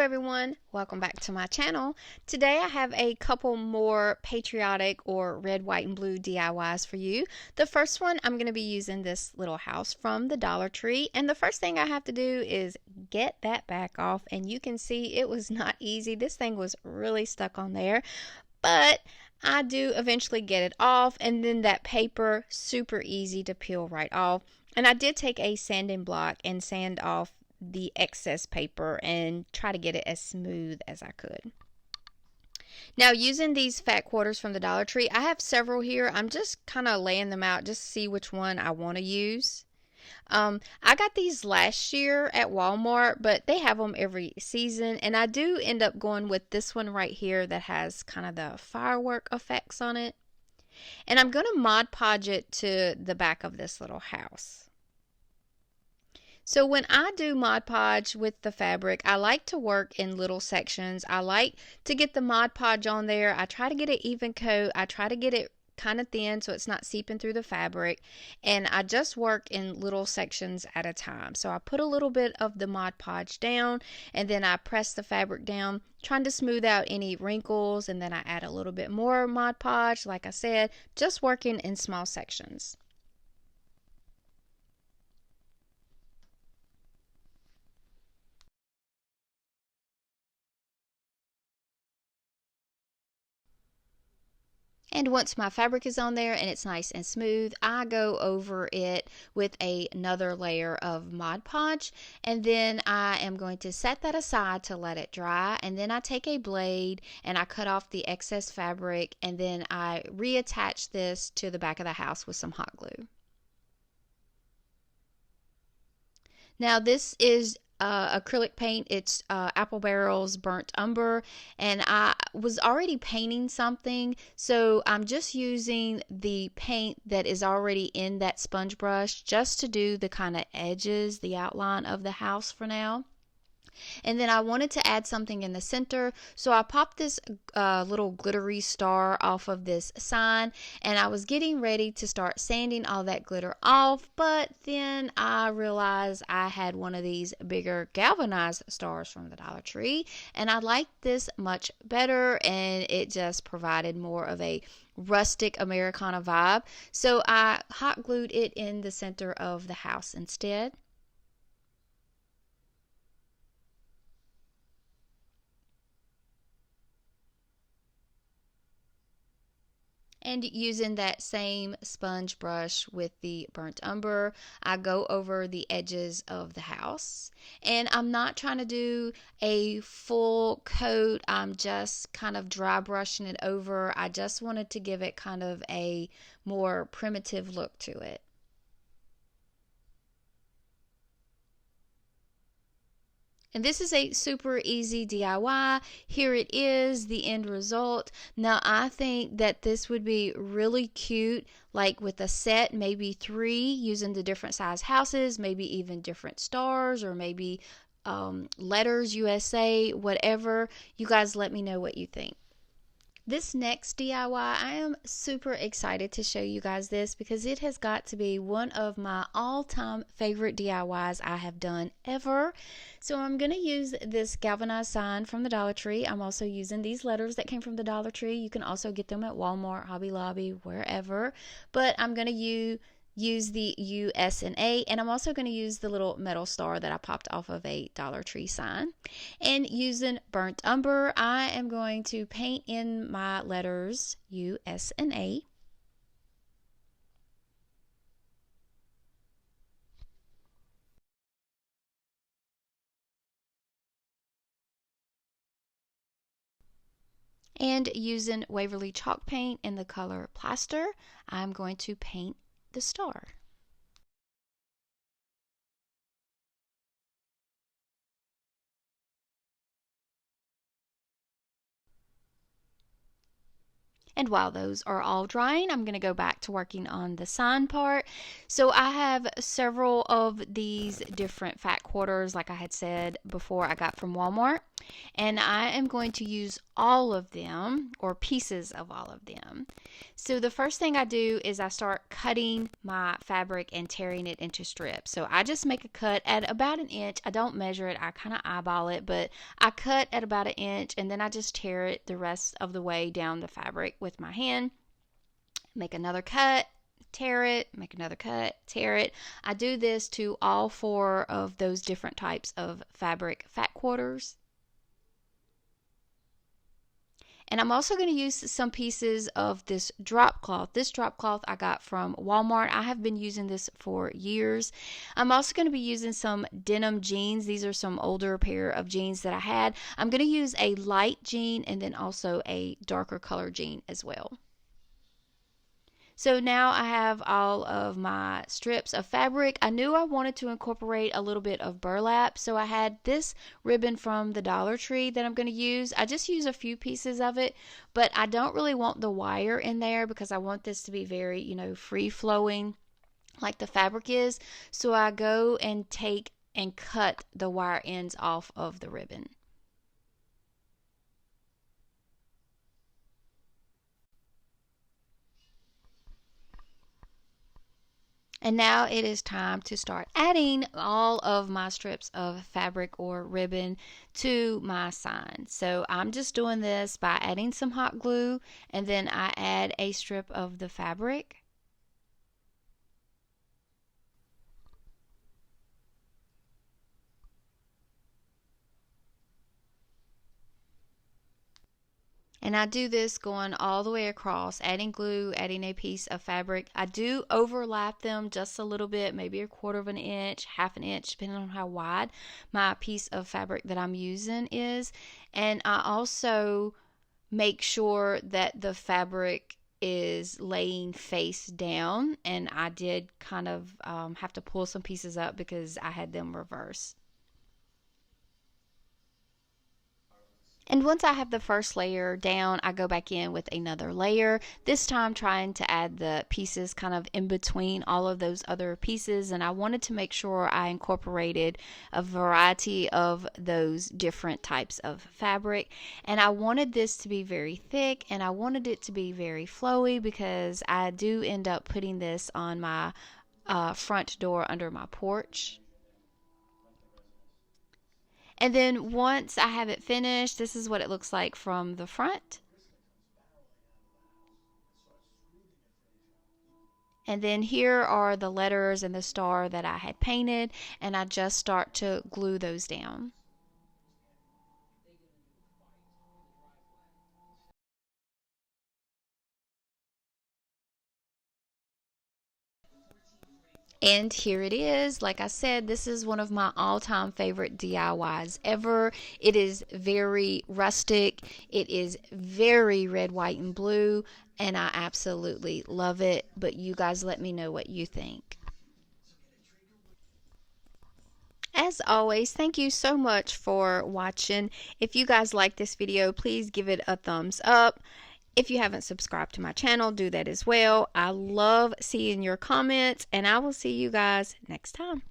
everyone, welcome back to my channel. Today I have a couple more patriotic or red, white, and blue DIYs for you. The first one, I'm going to be using this little house from the Dollar Tree, and the first thing I have to do is get that back off, and you can see it was not easy. This thing was really stuck on there, but I do eventually get it off, and then that paper, super easy to peel right off. And I did take a sanding block and sand off the excess paper and try to get it as smooth as I could. Now, using these fat quarters from the Dollar Tree, I have several here. I'm just kind of laying them out just to see which one I want to use. I got these last year at Walmart, but they have them every season, and I do end up going with this one right here that has kind of the firework effects on it. And I'm going to Mod Podge it to the back of this little house. So when I do Mod Podge with the fabric, I like to work in little sections. I like to get the Mod Podge on there. I try to get an even coat. I try to get it kind of thin so it's not seeping through the fabric, and I just work in little sections at a time. So I put a little bit of the Mod Podge down, and then I press the fabric down, trying to smooth out any wrinkles, and then I add a little bit more Mod Podge. Like I said, just working in small sections. And once my fabric is on there and it's nice and smooth, I go over it with another layer of Mod Podge, and then I am going to set that aside to let it dry, and then I take a blade and I cut off the excess fabric, and then I reattach this to the back of the house with some hot glue. Now this is acrylic paint. It's Apple Barrel's Burnt Umber, and I was already painting something, so I'm just using the paint that is already in that sponge brush just to do the kind of edges, the outline of the house for now. And then I wanted to add something in the center, so I popped this little glittery star off of this sign, and I was getting ready to start sanding all that glitter off, but then I realized I had one of these bigger galvanized stars from the Dollar Tree, and I liked this much better, and it just provided more of a rustic Americana vibe, so I hot glued it in the center of the house instead. And using that same sponge brush with the burnt umber, I go over the edges of the house. And I'm not trying to do a full coat. I'm just kind of dry brushing it over. I just wanted to give it kind of a more primitive look to it. And this is a super easy DIY. Here it is, the end result. Now I think that this would be really cute, like with a set, maybe 3, using the different size houses, maybe even different stars, or maybe letters, USA, whatever. You guys let me know what you think. This next DIY, I am super excited to show you guys this because it has got to be one of my all-time favorite DIYs I have done ever. So I'm going to use this galvanized sign from the Dollar Tree. I'm also using these letters that came from the Dollar Tree. You can also get them at Walmart, Hobby Lobby, wherever. But I'm going to use the U, S, and A, and I'm also going to use the little metal star that I popped off of a Dollar Tree sign. And using burnt umber, I am going to paint in my letters U, S, and A. And using Waverly chalk paint in the color plaster, I'm going to paint the star. And while those are all drying, I'm going to go back to working on the sign part. So I have several of these different fat quarters, like I had said before, I got from Walmart. and I am going to use all of them or pieces of all of them. So the first thing I do is I start cutting my fabric and tearing it into strips. So I just make a cut at about an inch. I don't measure it, I kind of eyeball it, but I cut at about an inch and then I just tear it the rest of the way down the fabric with my hand. Make another cut, tear it, make another cut, tear it. I do this to all 4 of those different types of fabric fat quarters. And I'm also going to use some pieces of this drop cloth. This drop cloth I got from Walmart. I have been using this for years. I'm also going to be using some denim jeans. These are some older pair of jeans that I had. I'm going to use a light jean and then also a darker color jean as well. So now I have all of my strips of fabric. I knew I wanted to incorporate a little bit of burlap, so I had this ribbon from the Dollar Tree that I'm going to use. I just use a few pieces of it, but I don't really want the wire in there because I want this to be very, free flowing like the fabric is. So I go and take and cut the wire ends off of the ribbon. And now it is time to start adding all of my strips of fabric or ribbon to my sign. So I'm just doing this by adding some hot glue, and then I add a strip of the fabric. And I do this going all the way across, adding glue, adding a piece of fabric. I do overlap them just a little bit, maybe a quarter of an inch, half an inch, depending on how wide my piece of fabric that I'm using is. And I also make sure that the fabric is laying face down. And I did kind of have to pull some pieces up because I had them reversed. And once I have the first layer down, I go back in with another layer, this time trying to add the pieces kind of in between all of those other pieces. And I wanted to make sure I incorporated a variety of those different types of fabric. And I wanted this to be very thick and I wanted it to be very flowy because I do end up putting this on my front door under my porch. And then once I have it finished, this is what it looks like from the front. And then here are the letters and the star that I had painted, and I just start to glue those down. And here it is. Like I said, this is one of my all-time favorite DIYs ever. It is very rustic. It is very red, white, and blue, and I absolutely love it. But you guys let me know what you think. As always, thank you so much for watching. If you guys like this video, please give it a thumbs up. If you haven't subscribed to my channel, do that as well. I love seeing your comments, and I will see you guys next time.